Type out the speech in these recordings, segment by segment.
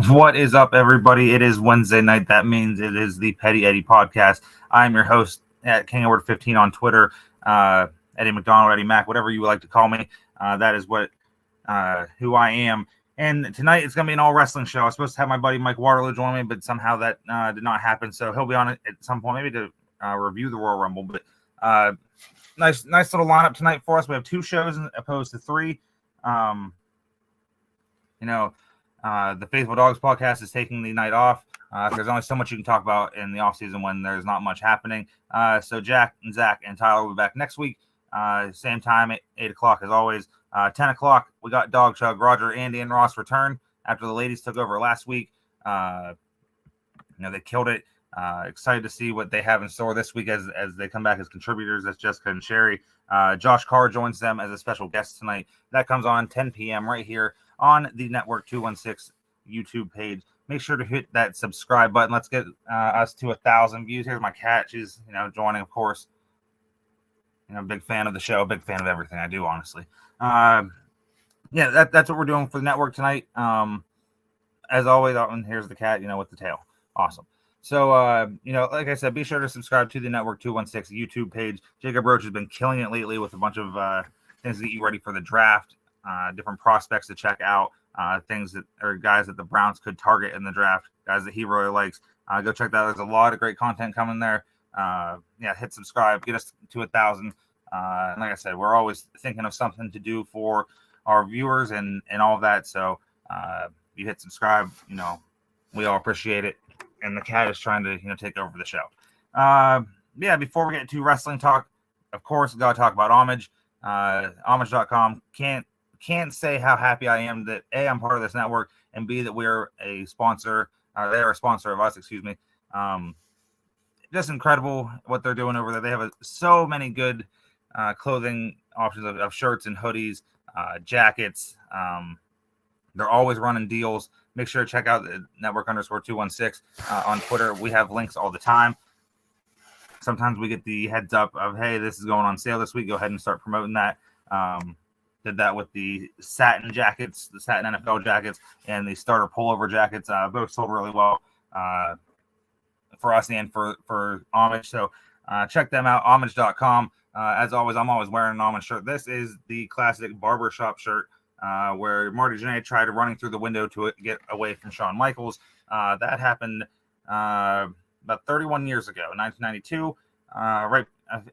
What is up, everybody? It is Wednesday night. That means it is the Petty Eddie podcast. I'm your host at King Edward 15 on Twitter. Eddie McDonald, Eddie Mac, whatever you would like to call me. That is who I am. And tonight it's going to be an all wrestling show. I was supposed to have my buddy Mike Waterloo join me, but somehow that did not happen. So he'll be on it at some point, maybe to review the Royal Rumble. But nice little lineup tonight for us. We have 2 shows as opposed to 3. The Faithful Dogs podcast is taking the night off. There's only so much you can talk about in the offseason when there's not much happening. So Jack and Zach and Tyler will be back next week. Same time at 8 o'clock as always. 10 o'clock, we got Dog Chug, Roger, Andy, and Ross return after the ladies took over last week. They killed it. Excited to see what they have in store this week as they come back as contributors. That's Jessica and Sherry. Josh Carr joins them as a special guest tonight. That comes on 10 p.m. right here on the Network 216 YouTube page. Make sure to hit that subscribe button. Let's get us to 1,000 views. Here's my cat. She's joining, of course. Big fan of the show. Big fan of everything I do, honestly. That's what we're doing for the network tonight. As always, here's the cat, with the tail. Awesome. So, like I said, be sure to subscribe to the Network 216 YouTube page. Jacob Roach has been killing it lately with a bunch of things to get you ready for the draft, different prospects to check out, things that are guys that the Browns could target in the draft, guys that he really likes. Go check that out. There's a lot of great content coming there. Hit subscribe, get us to 1,000. And like I said, we're always thinking of something to do for our viewers and all of that. So you hit subscribe, we all appreciate it. And the cat is trying to, take over the show. Before we get to wrestling talk, of course, we got to talk about Homage. Homage.com. Can't say how happy I am that A, I'm part of this network, and B, that we're a sponsor. They're a sponsor of us, excuse me. Just incredible what they're doing over there. They have so many good clothing options of shirts and hoodies, jackets. They're always running deals. Make sure to check out the Network _216 on Twitter. We have links all the time. Sometimes we get the heads up of, hey, this is going on sale this week. Go ahead and start promoting that. Did that with the satin jackets, the satin NFL jackets, and the starter pullover jackets. Both sold really well for us and for Homage. So check them out, homage.com. As always, I'm always wearing an Homage shirt. This is the classic barbershop shirt where Marty Jannetty tried running through the window to get away from Shawn Michaels. That happened about 31 years ago, 1992, right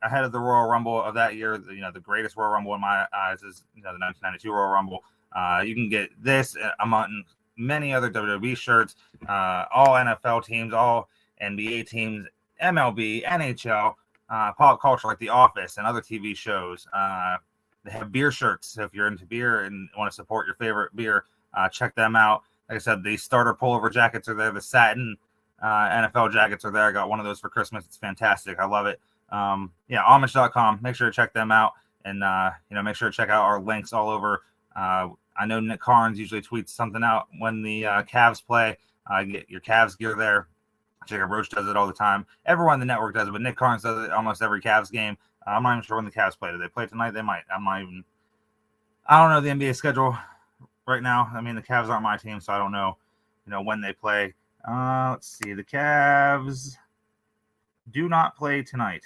ahead of the Royal Rumble of that year. The greatest Royal Rumble in my eyes is the 1992 Royal Rumble. You can get this among many other WWE shirts, all NFL teams, all NBA teams, MLB, NHL, pop culture like The Office and other TV shows. They have beer shirts. So if you're into beer and want to support your favorite beer, check them out. Like I said, the starter pullover jackets are there. The satin NFL jackets are there. I got one of those for Christmas. It's fantastic. I love it. Homage.com. Make sure to check them out. And, make sure to check out our links all over. I know Nick Carnes usually tweets something out when the Cavs play. Get your Cavs gear there. Jacob Roach does it all the time. Everyone in the network does it, but Nick Carnes does it almost every Cavs game. I'm not even sure when the Cavs play. Do they play tonight? They might. I don't know the NBA schedule right now. I mean, the Cavs aren't my team, so I don't know, when they play. Let's see. The Cavs do not play tonight.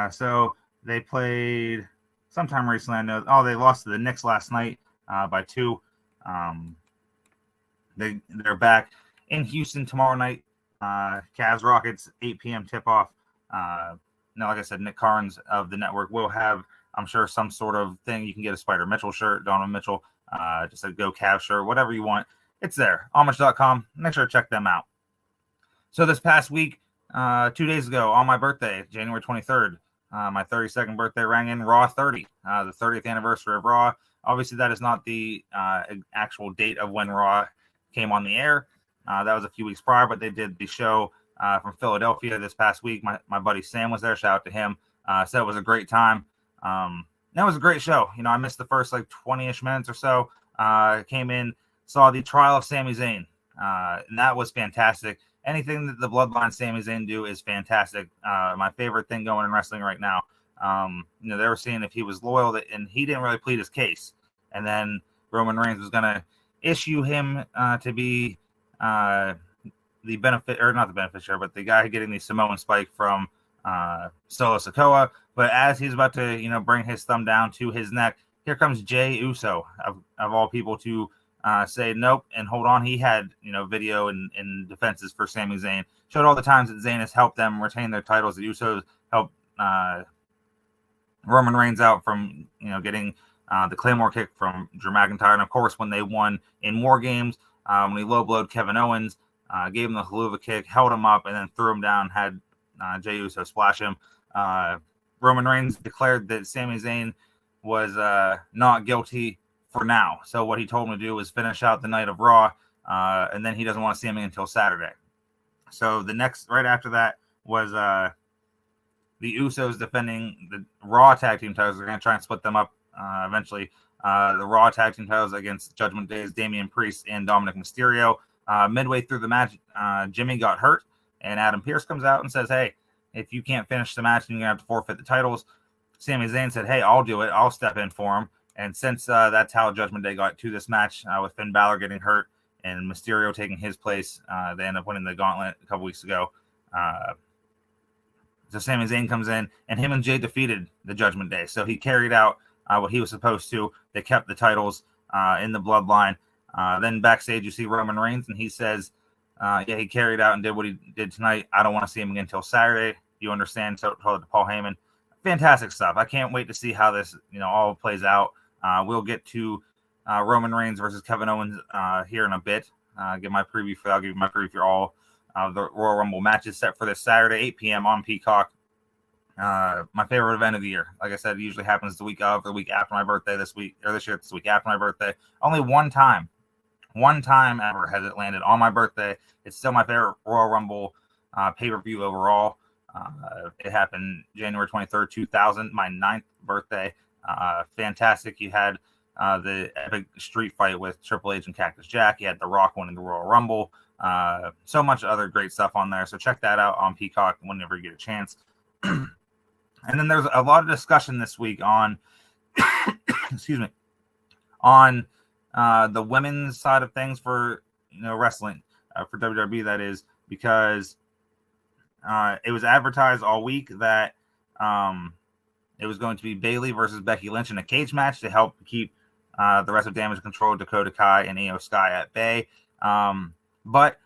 So they played sometime recently. I know. Oh, they lost to the Knicks last night by 2. They're back in Houston tomorrow night. Cavs Rockets 8 p.m. tip off. Like I said, Nick Carnes of the network will have, I'm sure, some sort of thing. You can get a Spider Mitchell shirt, Donovan Mitchell, just a Go Cavs shirt, whatever you want. It's there. Homage.com. Make sure to check them out. So this past week, 2 days ago, on my birthday, January 23rd, my 32nd birthday, rang in Raw 30, the 30th anniversary of Raw. Obviously, that is not the actual date of when Raw came on the air. That was a few weeks prior, but they did the show from Philadelphia this past week. My buddy Sam was there. Shout out to him. Said it was a great time. That was a great show. I missed the first 20-ish minutes or so. Came in, saw the trial of Sami Zayn, and that was fantastic. Anything that the Bloodline Sami Zayn do is fantastic. My favorite thing going in wrestling right now. They were seeing if he was loyal, and he didn't really plead his case. And then Roman Reigns was going to issue him to be the benefit, or not the beneficiary, but the guy getting the Samoan spike from Solo Sikoa. But as he's about to, bring his thumb down to his neck, here comes Jey Uso, of all people, to say nope and hold on. He had, video and defenses for Sami Zayn. Showed all the times that Zayn has helped them retain their titles. The Usos helped Roman Reigns out from, getting the Claymore kick from Drew McIntyre. And, of course, when they won in War Games, when he low-blowed Kevin Owens, gave him the Helluva kick, held him up, and then threw him down, had Jey Uso splash him. Roman Reigns declared that Sami Zayn was not guilty for now. So what he told him to do was finish out the night of Raw, and then he doesn't want to see him until Saturday. So the next, right after that, was the Usos defending the Raw Tag Team titles. They're going to try and split them up eventually. The Raw Tag Team titles against Judgment Day's Damian Priest and Dominic Mysterio. Midway through the match, Jimmy got hurt, and Adam Pearce comes out and says, hey, if you can't finish the match, then you're going to have to forfeit the titles. Sami Zayn said, hey, I'll do it. I'll step in for him. And since that's how Judgment Day got to this match, with Finn Balor getting hurt and Mysterio taking his place, they end up winning the gauntlet a couple weeks ago. So Sami Zayn comes in, and him and Jay defeated the Judgment Day. So he carried out what he was supposed to. They kept the titles in the bloodline. Then backstage, you see Roman Reigns, and he says, he carried out and did what he did tonight. I don't want to see him again until Saturday. You understand? So told it to Paul Heyman. Fantastic stuff. I can't wait to see how this, all plays out. We'll get to Roman Reigns versus Kevin Owens here in a bit. Give my preview for that. I'll give you my preview for all the Royal Rumble matches set for this Saturday, 8 p.m. on Peacock. My favorite event of the year. Like I said, it usually happens the week of or the week after my birthday this year. It's the week after my birthday. Only one time ever has it landed on my birthday. It's still my favorite Royal Rumble pay-per-view overall. It happened January 23rd, 2000, my 9th birthday. Fantastic. You had the epic street fight with Triple H and Cactus Jack. You had The Rock winning the Royal Rumble. So much other great stuff on there. So check that out on Peacock whenever you get a chance. And then there's a lot of discussion this week on, on the women's side of things for wrestling, for WWE, that is, because it was advertised all week that it was going to be Bayley versus Becky Lynch in a cage match to help keep the rest of Damage Control, Dakota Kai, and Io Sky at bay. But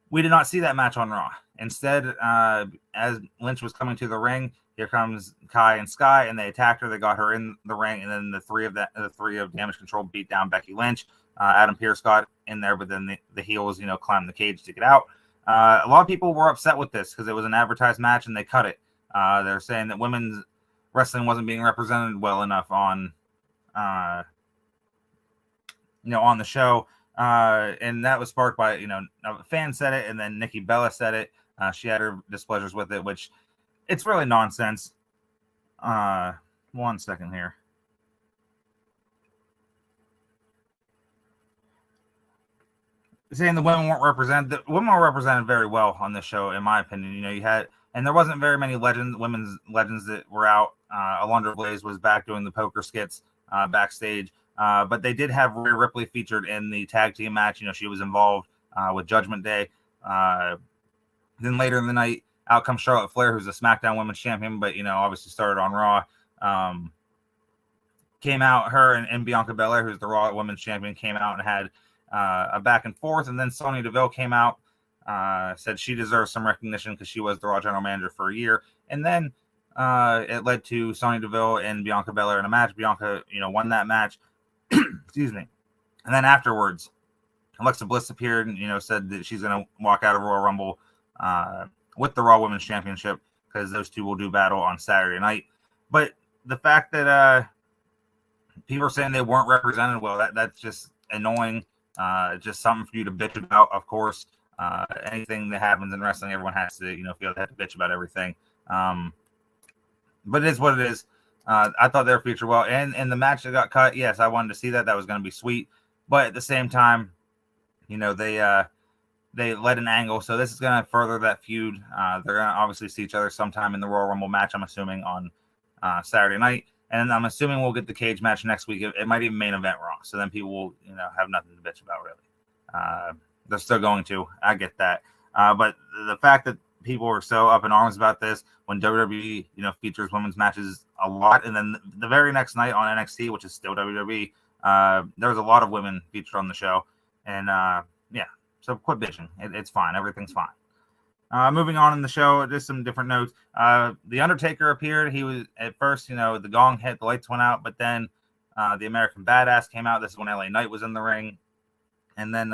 we did not see that match on Raw. Instead, as Lynch was coming to the ring, here comes Kai and Sky, and they attacked her. They got her in the ring, and then the three of Damage Control beat down Becky Lynch. Adam Pearce got in there, but then the heels, climbed the cage to get out. A lot of people were upset with this because it was an advertised match and they cut it. They're saying that women's wrestling wasn't being represented well enough on, on the show. And that was sparked by, a fan said it, and then Nikki Bella said it. She had her displeasures with it, which it's really nonsense. 1 second here. Saying the women weren't represented. The women were represented very well on this show, in my opinion. You had, and there wasn't very many women's legends that were out. Alundra Blaze was back doing the poker skits backstage. But they did have Rhea Ripley featured in the tag team match. She was involved with Judgment Day. Then later in the night, out comes Charlotte Flair, who's a SmackDown Women's Champion, but, obviously started on Raw. Came out, her and Bianca Belair, who's the Raw Women's Champion, came out and had a back and forth. And then Sonya Deville came out, said she deserves some recognition because she was the Raw General Manager for a year. And then it led to Sonya Deville and Bianca Belair in a match. Bianca, won that match. Excuse me. And then afterwards, Alexa Bliss appeared and, said that she's going to walk out of Royal Rumble with the Raw Women's Championship because those two will do battle on Saturday night. But the fact that people are saying they weren't represented well, that's just annoying. Just something for you to bitch about, of course. Anything that happens in wrestling, everyone has to, feel they have to bitch about everything. But it is what it is. I thought they were featured well. And in the match that got cut, yes, I wanted to see that. That was going to be sweet. But at the same time, they let an angle. So this is going to further that feud. They're going to obviously see each other sometime in the Royal Rumble match, I'm assuming, on Saturday night. And I'm assuming we'll get the cage match next week. It might even main event Raw. So then people will, have nothing to bitch about, really. They're still going to. I get that. But the fact that people are so up in arms about this when WWE, features women's matches a lot. And then the very next night on NXT, which is still WWE, there's a lot of women featured on the show. And, so quit bitching. It's fine. Everything's fine. Moving on in the show, just some different notes. The Undertaker appeared. He was at first, the gong hit, the lights went out, but then the American Badass came out. This is when LA Knight was in the ring. And then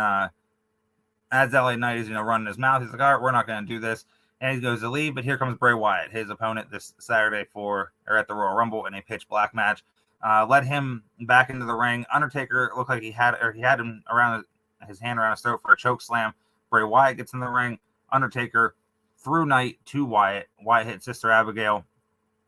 as LA Knight is, running his mouth, he's like, all right, we're not going to do this. And he goes to leave, but here comes Bray Wyatt, his opponent this Saturday at the Royal Rumble in a pitch black match. Led him back into the ring. Undertaker looked like he had him around his hand around his throat for a choke slam. Bray Wyatt gets in the ring. Undertaker threw Knight to Wyatt. Wyatt hit Sister Abigail.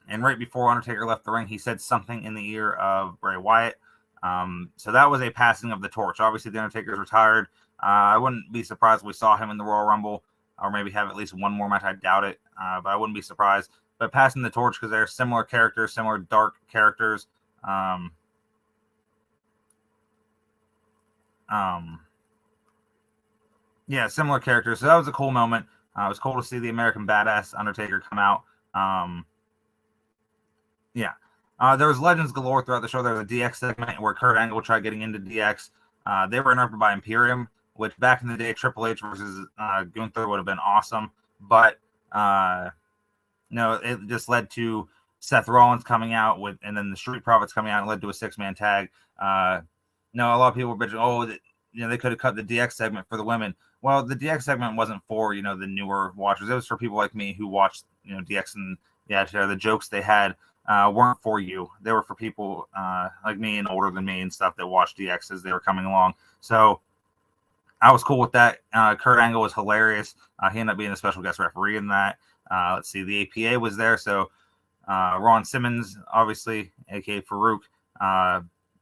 And right before Undertaker left the ring, he said something in the ear of Bray Wyatt. So that was a passing of the torch. Obviously, the Undertaker's retired. I wouldn't be surprised if we saw him in the Royal Rumble or maybe have at least one more match. I doubt it, but I wouldn't be surprised. But passing the torch because they're similar characters, similar dark characters. Similar characters. So that was a cool moment. It was cool to see the American Badass Undertaker come out. There was legends galore throughout the show. There was a DX segment where Kurt Angle tried getting into DX. They were interrupted by Imperium, which back in the day, Triple H versus Gunther would have been awesome. But it just led to Seth Rollins coming out and then the Street Profits coming out and led to a 6-man tag. A lot of people were bitching, they could have cut the DX segment for the women. Well, the DX segment wasn't for, the newer watchers. It was for people like me who watched, DX and the jokes they had weren't for you. They were for people like me and older than me and stuff that watched DX as they were coming along. So I was cool with that. Kurt Angle was hilarious. He ended up being a special guest referee in that. Let's see, the APA was there. So Ron Simmons, obviously, a.k.a. Farouk.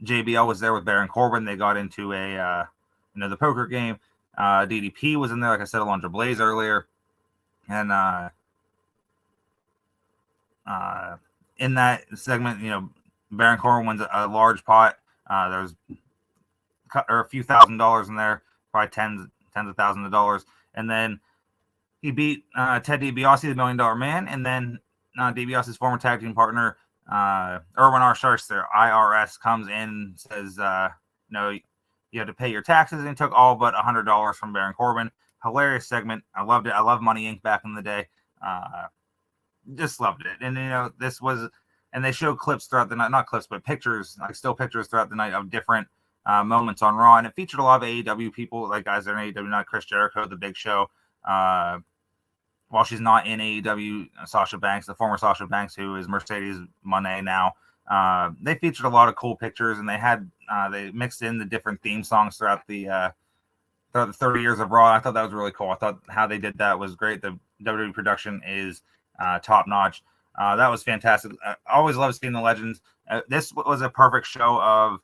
JBL was there with Baron Corbin. They got into the poker game. DDP was in there, like I said, Alundra Blaze earlier. And in that segment, Baron Corbin wins a large pot. There's a few $1,000s in there, probably tens of thousands of dollars. And then he beat Ted DiBiase, the $1 Million Man, and then DiBiase's former tag team partner, Erwin R. Schuster, IRS, comes in and says, you have to pay your taxes, and he took all but $100 from Baron Corbin. Hilarious segment. I loved it. I love Money Inc. back in the day. Just loved it. And, this was, and they showed clips throughout the night, not clips, but pictures, like still pictures throughout the night of different moments on Raw. And it featured a lot of AEW people, like guys that are in AEW, not Chris Jericho, The Big Show. While she's not in AEW, Sasha Banks, the former Sasha Banks, who is Mercedes Moné now. They featured a lot of cool pictures, and they mixed in the different theme songs throughout the 30 years of Raw. I thought that was really cool. I thought how they did that was great. The WWE production is top notch. That was fantastic. I always love seeing the legends. This was a perfect show of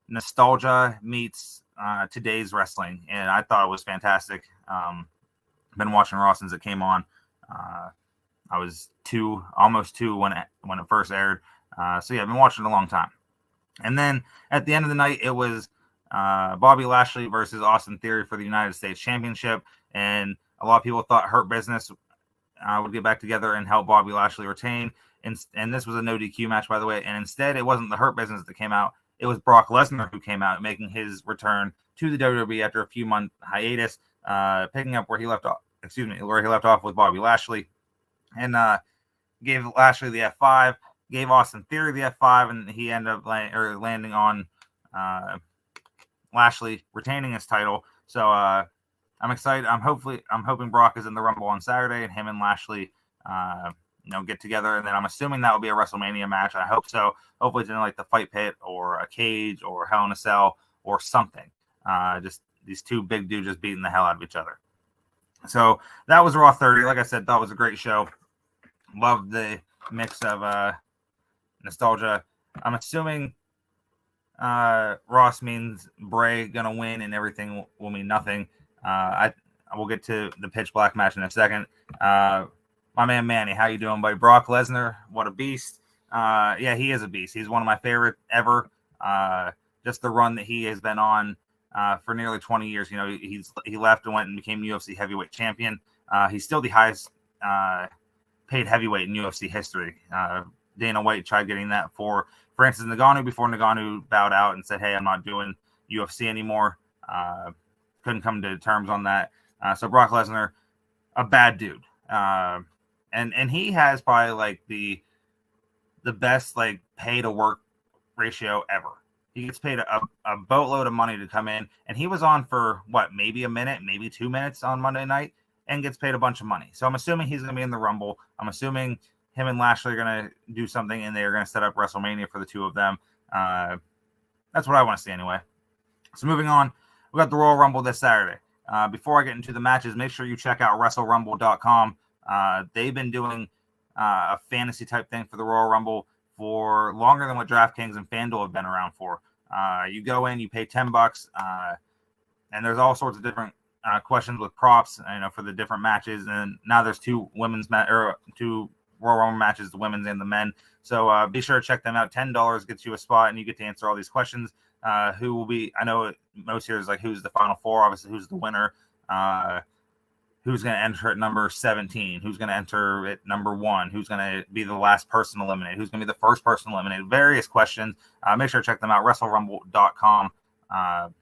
nostalgia meets today's wrestling, and I thought it was fantastic. Been watching Raw since it came on. I was almost two when it first aired. I've been watching it a long time. And then at the end of the night, it was Bobby Lashley versus Austin Theory for the United States Championship. And a lot of people thought Hurt Business would get back together and help Bobby Lashley retain. And this was a no DQ match, by the way. And instead, it wasn't the Hurt Business that came out. It was Brock Lesnar who came out, making his return to the WWE after a few month hiatus, picking up where he left off with Bobby Lashley, and gave Lashley the F5, gave Austin Theory the F5, and he ended up landing on Lashley retaining his title. So I'm excited. I'm hoping Brock is in the Rumble on Saturday, and him and Lashley get together, and then I'm assuming that will be a WrestleMania match. I hope so. Hopefully it's in like the Fight Pit or a cage or Hell in a Cell or something. Just these two big dudes just beating the hell out of each other. So that was Raw 30. Like I said, thought it was a great show. Loved the mix of nostalgia. I'm assuming Ross means Bray gonna win and everything will mean nothing. I will get to the pitch black match in a second. My man Manny, how you doing, buddy? Brock Lesnar, what a beast. Yeah, he is a beast. He's one of my favorite ever. Just the run that he has been on for nearly 20 years. You know, he left and went and became UFC heavyweight champion. He's still the highest paid heavyweight in UFC history. Dana White tried getting that for Francis Ngannou before Ngannou bowed out and said, "Hey, I'm not doing UFC anymore." Couldn't come to terms on that. So Brock Lesnar, a bad dude, and he has probably like the best like pay to work ratio ever. He gets paid a boatload of money to come in, and he was on for what, maybe a minute, maybe 2 minutes on Monday night, and gets paid a bunch of money. So I'm assuming he's going to be in the Rumble. I'm assuming him and Lashley are going to do something, and they're going to set up WrestleMania for the two of them. That's what I want to see anyway. So moving on, we got the Royal Rumble this Saturday. Before I get into the matches, make sure you check out WrestleRumble.com. They've been doing a fantasy type thing for the Royal Rumble for longer than what DraftKings and FanDuel have been around for. You go in, you pay $10, and there's all sorts of different questions with props, for the different matches. And now there's two Royal Rumble matches, the women's and the men. So be sure to check them out. $10 gets you a spot, and you get to answer all these questions. Who will be? I know most here is like who's the final four. Obviously, who's the winner? Who's going to enter at number 17? Who's going to enter at number 1? Who's going to be the last person eliminated? Who's going to be the first person eliminated? Various questions. Make sure to check them out, WrestleRumble.com.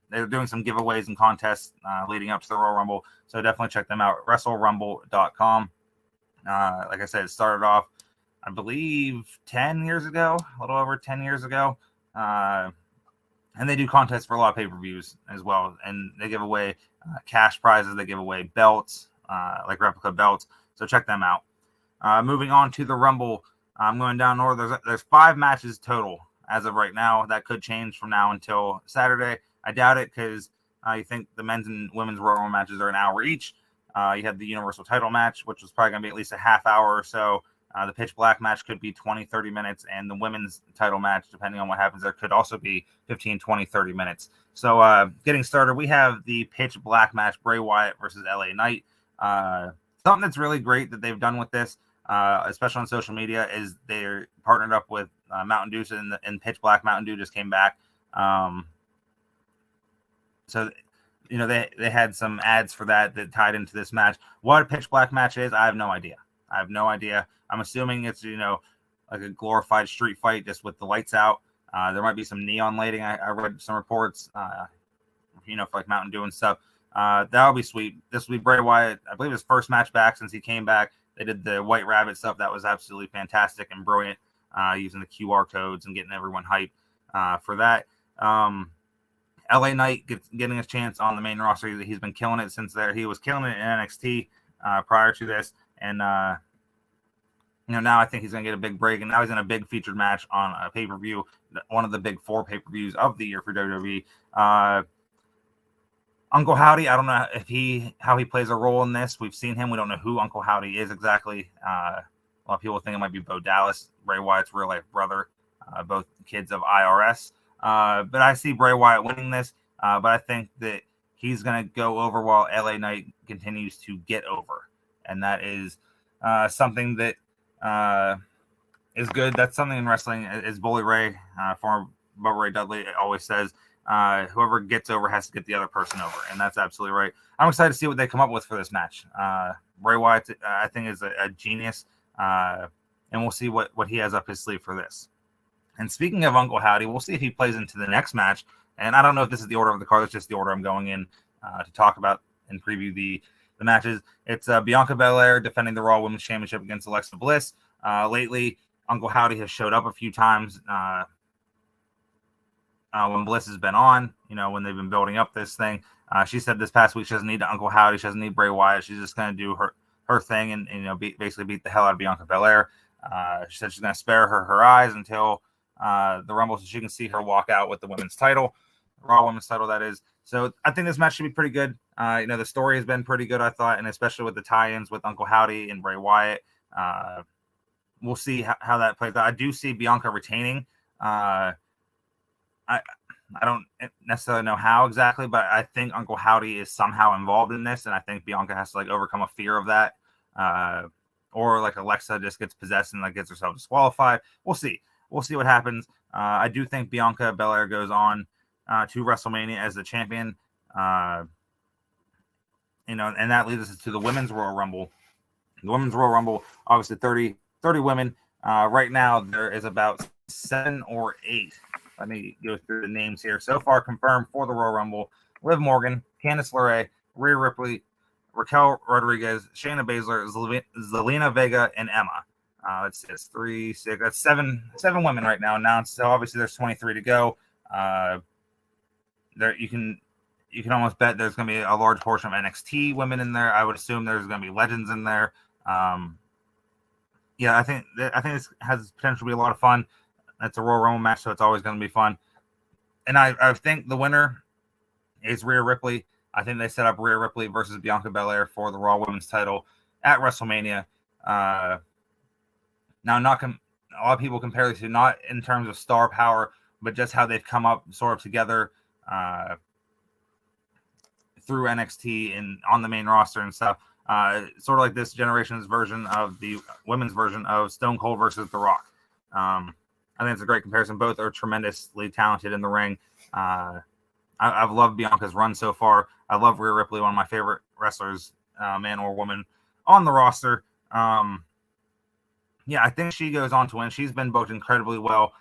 They're doing some giveaways and contests leading up to the Royal Rumble, so definitely check them out, WrestleRumble.com. Like I said, it started off, I believe, 10 years ago, a little over 10 years ago. And they do contests for a lot of pay-per-views as well. And they give away cash prizes. They give away belts, like replica belts. So check them out. Moving on to the Rumble. I'm going down north. There's 5 matches total as of right now. That could change from now until Saturday. I doubt it because you think the men's and women's Royal Rumble matches are an hour each. You have the Universal title match, which was probably going to be at least a half hour or so. The pitch black match could be 20, 30 minutes, and the women's title match, depending on what happens there, could also be 15, 20, 30 minutes. So getting started, we have the pitch black match, Bray Wyatt versus LA Knight. Something that's really great that they've done with this, especially on social media, is they're partnered up with Mountain Dew, and pitch black Mountain Dew just came back. So they had some ads for that tied into this match. What a pitch black match is, I have no idea. I'm assuming it's, like a glorified street fight just with the lights out. There might be some neon lighting. I read some reports, for like Mountain Dew and stuff. That'll be sweet. This will be Bray Wyatt. I believe his first match back since he came back. They did the White Rabbit stuff. That was absolutely fantastic and brilliant, using the QR codes and getting everyone hyped for that. LA Knight getting his chance on the main roster. He's been killing it since there. He was killing it in NXT prior to this. And, now I think he's going to get a big break. And now he's in a big featured match on a pay-per-view, one of the big 4 pay-per-views of the year for WWE. Uncle Howdy, I don't know how he plays a role in this. We've seen him. We don't know who Uncle Howdy is exactly. A lot of people think it might be Bo Dallas, Bray Wyatt's real-life brother, both kids of IRS. But I see Bray Wyatt winning this. But I think that he's going to go over while LA Knight continues to get over. And that is something that is good. That's something in wrestling. Is Bully Ray, former Bubba Ray Dudley, always says, whoever gets over has to get the other person over. And that's absolutely right. I'm excited to see what they come up with for this match. Bray Wyatt, I think, is a genius. And we'll see what he has up his sleeve for this. And speaking of Uncle Howdy, we'll see if he plays into the next match. And I don't know if this is the order of the card. It's just the order I'm going in to talk about and preview the matches. It's Bianca Belair defending the Raw Women's Championship against Alexa Bliss. Lately, Uncle Howdy has showed up a few times when Bliss has been on, when they've been building up this thing. She said this past week she doesn't need Uncle Howdy. She doesn't need Bray Wyatt. She's just going to do her thing and basically beat the hell out of Bianca Belair. She said she's going to spare her eyes until the Rumble so she can see her walk out with the women's title, Raw Women's title, that is. So I think this match should be pretty good. The story has been pretty good, I thought, and especially with the tie-ins with Uncle Howdy and Bray Wyatt. We'll see how that plays out. I do see Bianca retaining. I don't necessarily know how exactly, but I think Uncle Howdy is somehow involved in this, and I think Bianca has to overcome a fear of that. or like Alexa just gets possessed and like gets herself disqualified. We'll see. We'll see what happens. I do think Bianca Belair goes on to WrestleMania as the champion. And that leads us to the Women's Royal Rumble. The Women's Royal Rumble, obviously 30 women. Right now, there is about 7 or 8. Let me go through the names here. So far confirmed for the Royal Rumble: Liv Morgan, Candice LeRae, Rhea Ripley, Raquel Rodriguez, Shayna Baszler, Zelina Vega, and Emma. It's 3, 6, that's 7 women right now announced. So obviously there's 23 to go. There you can almost bet there's going to be a large portion of NXT women in there. I would assume there's going to be legends in there. I think this has potential to be a lot of fun. It's a Royal Rumble match, so it's always going to be fun. And I think the winner is Rhea Ripley. I think they set up Rhea Ripley versus Bianca Belair for the Raw Women's title at WrestleMania. Now, a lot of people compare these to not in terms of star power, but just how they've come up sort of together through NXT and on the main roster and stuff. Sort of like this generation's version of the women's version of Stone Cold versus The Rock. I think it's a great comparison. Both are tremendously talented in the ring. I've loved Bianca's run so far. I love Rhea Ripley, one of my favorite wrestlers, man or woman, on the roster. I think she goes on to win. She's been booked incredibly well.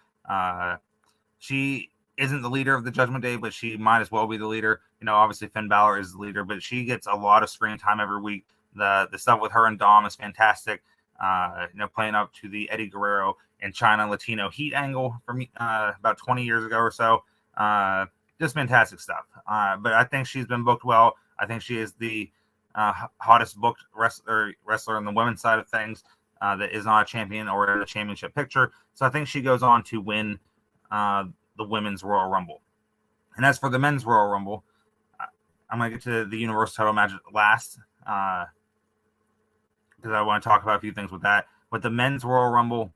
She isn't the leader of the Judgment Day, but she might as well be the leader. Obviously Finn Balor is the leader, but she gets a lot of screen time every week. The stuff with her and Dom is fantastic. Playing up to the Eddie Guerrero and China Latino Heat angle from about 20 years ago or so. Just fantastic stuff. But I think she's been booked well. I think she is the hottest booked wrestler on the women's side of things that is not a champion or in a championship picture. So I think she goes on to win the Women's Royal Rumble. And as for the Men's Royal Rumble, I'm going to get to the Universal title match last because I want to talk about a few things with that. With the Men's Royal Rumble,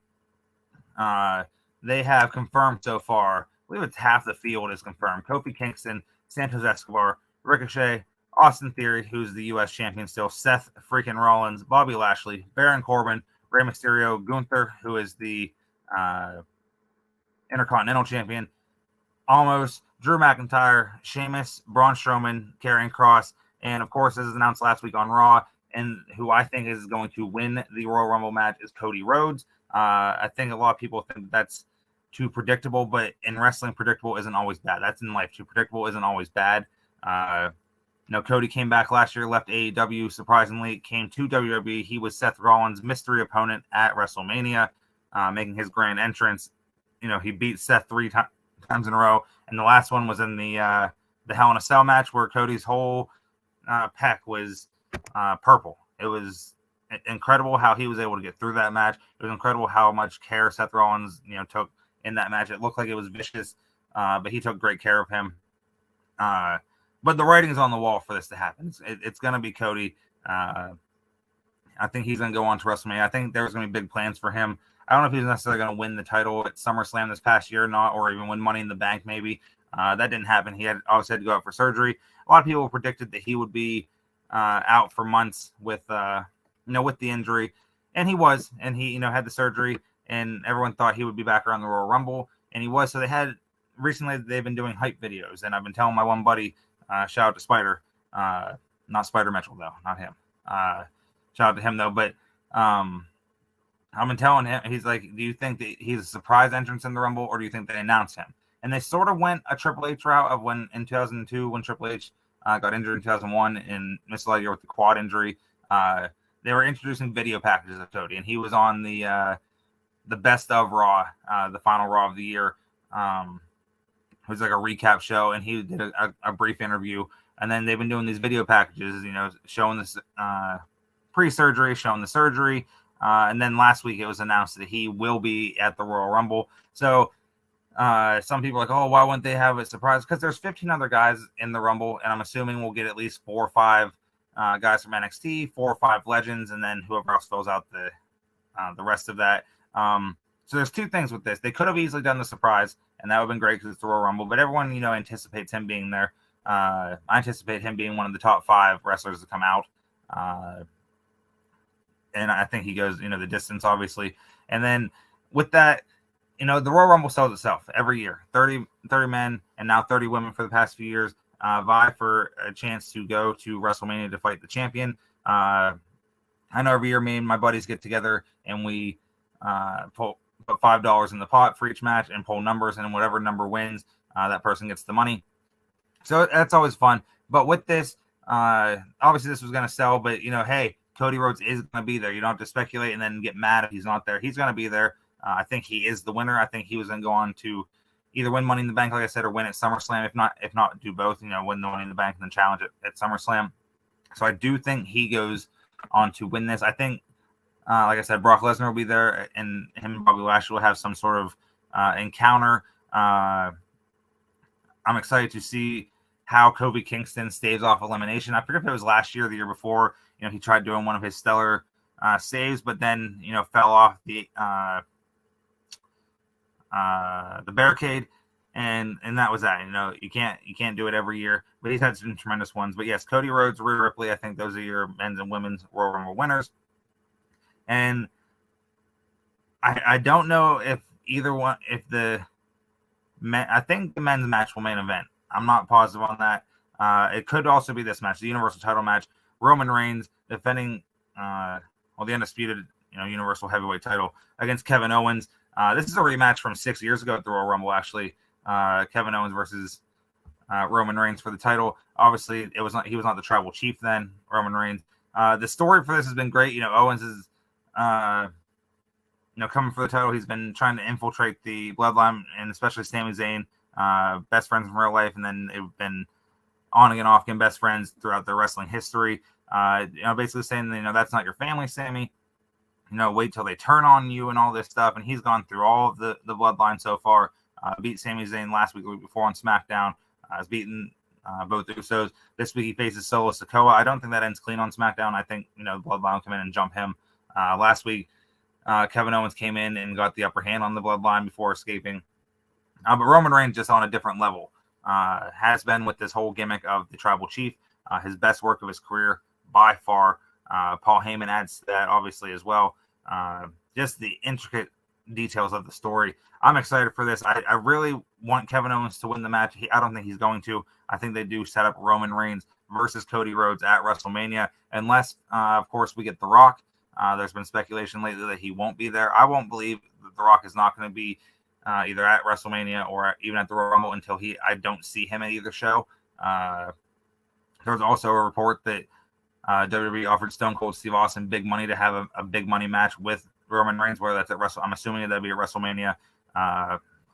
they have confirmed so far, I believe it's half the field is confirmed: Kofi Kingston, Santos Escobar, Ricochet, Austin Theory, who's the U.S. champion still, Seth freaking Rollins, Bobby Lashley, Baron Corbin, Rey Mysterio, Gunther, who is the Intercontinental champion, Almost, Drew McIntyre, Sheamus, Braun Strowman, Karrion Kross, and of course, as announced last week on Raw, and who I think is going to win the Royal Rumble match is Cody Rhodes. I think a lot of people think that's too predictable, but in wrestling, predictable isn't always bad. That's in life. Too predictable isn't always bad. Cody came back last year, left AEW, surprisingly, came to WWE. He was Seth Rollins' mystery opponent at WrestleMania, making his grand entrance. He beat Seth 3 times in a row, and the last one was in the Hell in a Cell match where Cody's whole pec was purple. It was incredible how he was able to get through that match. It was incredible how much care Seth Rollins, took in that match. It looked like it was vicious, but he took great care of him. But the writing's on the wall for this to happen. It's going to be Cody. I think he's going to go on to WrestleMania. I think there's going to be big plans for him. I don't know if he's necessarily going to win the title at SummerSlam this past year or not, or even win Money in the Bank maybe. That didn't happen. He obviously had to go out for surgery. A lot of people predicted that he would be out for months with the injury, and he was, and he had the surgery, and everyone thought he would be back around the Royal Rumble, and he was. So they've been doing hype videos, and I've been telling my one buddy, shout out to Spider, not Spider Mitchell though, not him. Shout out to him though, but I've been telling him, he's like, do you think that he's a surprise entrance in the Rumble, or do you think they announced him? And they sort of went a Triple H route of when in 2002, when Triple H got injured in 2001 and missed a lot of year with the quad injury. They were introducing video packages of Cody, and he was on the Best of Raw, the final Raw of the year. It was like a recap show, and he did a brief interview. And then they've been doing these video packages, showing this pre-surgery, showing the surgery. And then last week it was announced that he will be at the Royal Rumble. So some people are like, oh, why wouldn't they have a surprise? Because there's 15 other guys in the Rumble, and I'm assuming we'll get at least 4 or 5 guys from NXT, 4 or 5 legends, and then whoever else fills out the rest of that. So there's 2 things with this. They could have easily done the surprise, and that would have been great because it's the Royal Rumble. But everyone, anticipates him being there. I anticipate him being one of the top 5 wrestlers to come out. and I think he goes, the distance, obviously. And then with that, the Royal Rumble sells itself every year. 30 men and now 30 women for the past few years vie for a chance to go to WrestleMania to fight the champion. I know every year me and my buddies get together and we put $5 in the pot for each match and pull numbers, and whatever number wins, that person gets the money. So that's always fun. But with this, obviously this was going to sell, but hey, Cody Rhodes is going to be there. You don't have to speculate and then get mad if he's not there. He's going to be there. I think he is the winner. I think he was going to go on to either win Money in the Bank, like I said, or win at SummerSlam. If not, do both. Win the Money in the Bank and then challenge it at SummerSlam. So I do think he goes on to win this. I think, like I said, Brock Lesnar will be there, and him and Bobby Lashley will have some sort of encounter. I'm excited to see how Kofi Kingston staves off elimination. I forget if it was last year or the year before. He tried doing one of his stellar saves, but then fell off the barricade, and that was that. You can't do it every year, but he's had some tremendous ones. But yes, Cody Rhodes, Rhea Ripley, I think those are your men's and women's Royal Rumble winners. And I don't know if either one, if the men, I think the men's match will main event. I'm not positive on that. It could also be this match, the Universal title match. Roman Reigns defending the undisputed Universal Heavyweight title against Kevin Owens. This is a rematch from 6 years ago at the Royal Rumble, actually. Kevin Owens versus Roman Reigns for the title. Obviously, he was not the tribal chief then, Roman Reigns. The story for this has been great. Owens is coming for the title. He's been trying to infiltrate the bloodline, and especially Sami Zayn, best friends in real life, and then they've been on again, off again, best friends throughout their wrestling history. Basically saying, that's not your family, Sami. Wait till they turn on you and all this stuff. And he's gone through all of the bloodline so far. Beat Sami Zayn last week, the week before on SmackDown. Has beaten both the Usos. This week he faces Solo Sikoa. I don't think that ends clean on SmackDown. I think, the bloodline will come in and jump him. Last week, Kevin Owens came in and got the upper hand on the bloodline before escaping. But Roman Reigns just on a different level. Has been with this whole gimmick of the tribal chief. His best work of his career by far. Paul Heyman adds to that obviously as well. Just the intricate details of the story. I'm excited for this. I really want Kevin Owens to win the match. I don't think he's going to. I think they do set up Roman Reigns versus Cody Rhodes at WrestleMania, unless, of course, we get The Rock. There's been speculation lately that he won't be there. I won't believe that The Rock is not going to be either at WrestleMania or even at the Royal Rumble until I don't see him at either show. There was also a report that WWE offered Stone Cold Steve Austin big money to have a big money match with Roman Reigns, whether that's at I'm assuming that'd be at WrestleMania.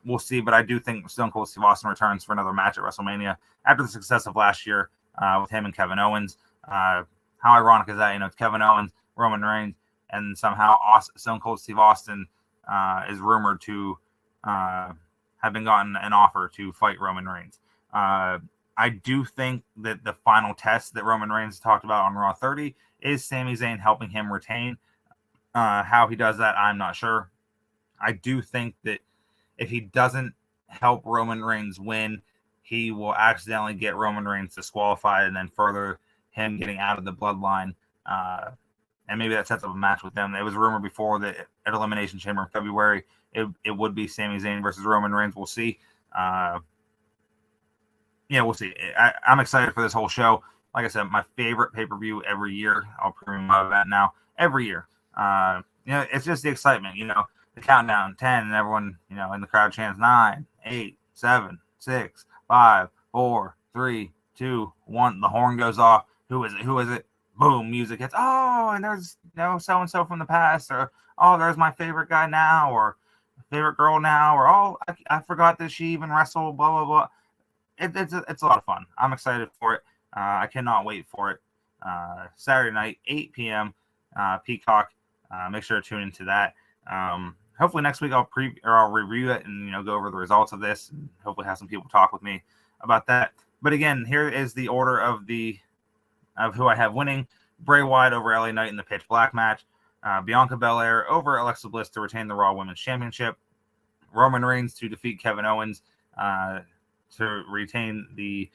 We'll see, but I do think Stone Cold Steve Austin returns for another match at WrestleMania after the success of last year with him and Kevin Owens. How ironic is that? It's Kevin Owens, Roman Reigns, and somehow Stone Cold Steve Austin is rumored to have been gotten an offer to fight Roman Reigns. I do think that the final test that Roman Reigns talked about on Raw 30 is Sami Zayn helping him retain. How he does that, I'm not sure. I do think that if he doesn't help Roman Reigns win, he will accidentally get Roman Reigns disqualified and then further him getting out of the bloodline. And maybe that sets up a match with them. It was rumored before that at Elimination Chamber in February, it would be Sami Zayn versus Roman Reigns. We'll see. We'll see. I'm excited for this whole show. Like I said, my favorite pay-per-view every year. I'll premium my event now. Every year. It's just the excitement, the countdown, 10, and everyone, in the crowd chants 9, 8, 7, 6, 5, 4, 3, 2, 1. The horn goes off. Who is it? Who is it? Boom, music hits. Oh, and there's, so-and-so from the past, or, oh, there's my favorite guy now, or favorite girl now, or, oh, I forgot that she even wrestled, blah, blah, blah. It's a lot of fun. I'm excited for it. I cannot wait for it. Saturday night, 8 p.m., Peacock. Make sure to tune into that. Hopefully next week I'll review it and go over the results of this, and hopefully have some people talk with me about that. But again, here is the order of who I have winning. Bray Wyatt over LA Knight in the Pitch Black match. Bianca Belair over Alexa Bliss to retain the Raw Women's Championship. Roman Reigns to defeat Kevin Owens to retain the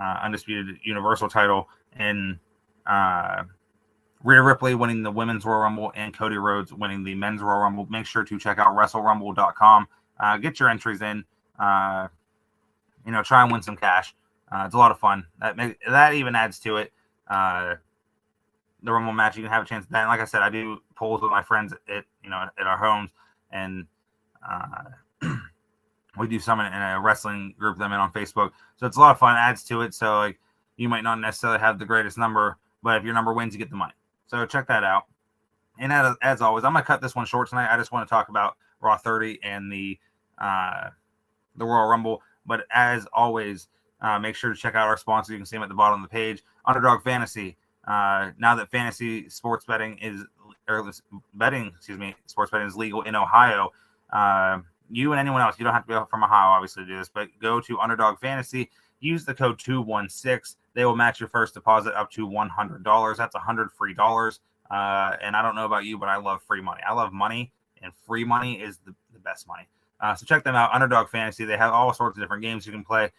undisputed Universal title in Rhea Ripley winning the Women's Royal Rumble and Cody Rhodes winning the Men's Royal Rumble. Make sure to check out WrestleRumble.com. Get your entries in. Try and win some cash. It's a lot of fun. That even adds to it. The Rumble match, you can have a chance at that. And like I said, I do polls with my friends at our homes, and we do some in a wrestling group that I'm in on Facebook. So it's a lot of fun. It adds to it. So like, you might not necessarily have the greatest number, but if your number wins, you get the money. So check that out. And as always, I'm going to cut this one short tonight. I just want to talk about Raw 30 and the Royal Rumble. But as always, make sure to check out our sponsor. You can see them at the bottom of the page. Underdog Fantasy. Now that fantasy sports betting sports betting is legal in Ohio, you and anyone else, you don't have to be from Ohio, obviously, to do this, but go to Underdog Fantasy. Use the code 216. They will match your first deposit up to $100. That's $100 free dollars. And I don't know about you, but I love free money. I love money, and free money is the best money. So check them out, Underdog Fantasy. They have all sorts of different games you can play.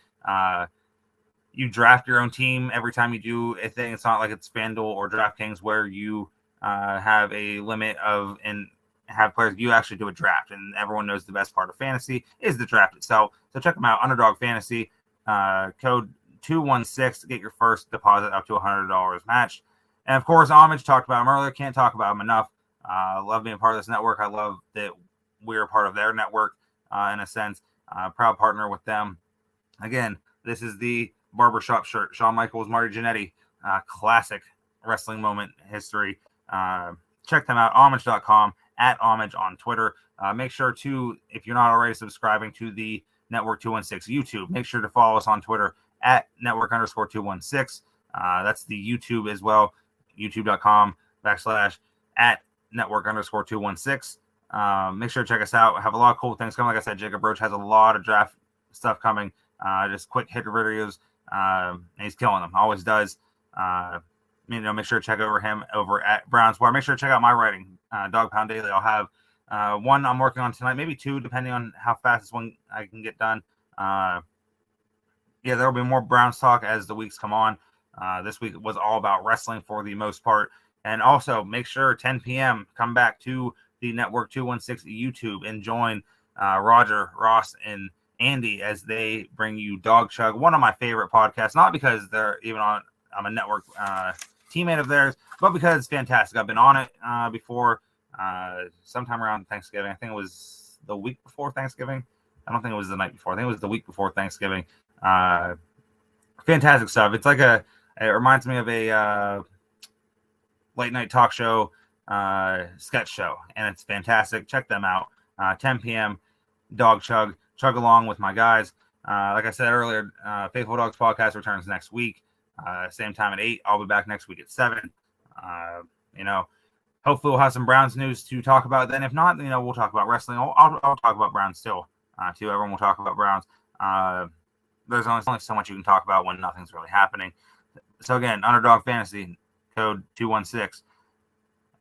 You draft your own team every time you do a thing. It's not like it's FanDuel or DraftKings where you have a limit of and have players. You actually do a draft, and everyone knows the best part of fantasy is the draft itself. So check them out, Underdog Fantasy. Code 216 to get your first deposit up to $100 matched. And of course, Homage, talked about him earlier. Can't talk about him enough. Love being part of this network. I love that we're part of their network in a sense. Proud partner with them. Again, this is the barbershop shirt. Shawn Michaels, Marty Jannetty, classic wrestling moment history. Check them out, homage.com, at homage on Twitter. Make sure to, if you're not already subscribing to the Network 216 YouTube, make sure to follow us on Twitter at network_216. That's the YouTube as well, youtube.com/at network_216. Make sure to check us out. Have a lot of cool things coming. Like I said, Jacob Roach has a lot of draft stuff coming. Just quick hit videos. And he's killing them. Always does. Make sure to check over him over at Browns Bar. Make sure to check out my writing, Dog Pound Daily. I'll have one I'm working on tonight, maybe two, depending on how fast this one I can get done. There will be more Browns talk as the weeks come on. This week was all about wrestling for the most part. And also, make sure 10 p.m. come back to the Network 216 YouTube and join Roger, Ross, and Andy as they bring you Dog Chug, one of my favorite podcasts. Not because they're even on, I'm a network teammate of theirs, but because it's fantastic. I've been on it before, sometime around Thanksgiving. I think it was the week before Thanksgiving. I don't think it was the night before. I think it was the week before Thanksgiving. Fantastic stuff. It's like it reminds me of a late night talk show, sketch show, and it's fantastic. Check them out. 10 p.m. Dog Chug along with my guys. Like I said earlier, Faithful Dogs podcast returns next week, same time at 8. I'll be back next week at 7. Hopefully we'll have some Browns news to talk about then. If not, we'll talk about wrestling. I'll talk about Browns still, too. Everyone will talk about Browns. There's only so much you can talk about when nothing's really happening. So again, Underdog Fantasy, code 216.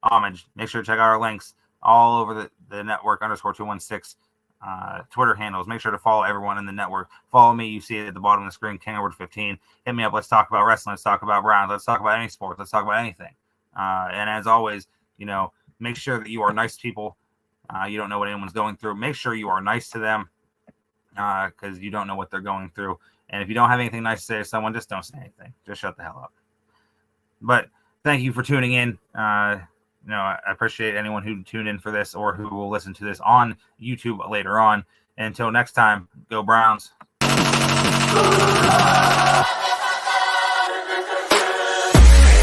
Homage. Make sure to check out our links all over the network _216 Twitter handles. Make sure to follow everyone in the network. Follow me. You see it at the bottom of the screen, King Edward 15. Hit me up. Let's talk about wrestling. Let's talk about Browns. Let's talk about any sport. Let's talk about anything. And as always, make sure that you are nice to people. You don't know what anyone's going through. Make sure you are nice to them because you don't know what they're going through. And if you don't have anything nice to say to someone, just don't say anything. Just shut the hell up. But thank you for tuning in. I appreciate anyone who tuned in for this or who will listen to this on YouTube later on. And until next time, go Browns.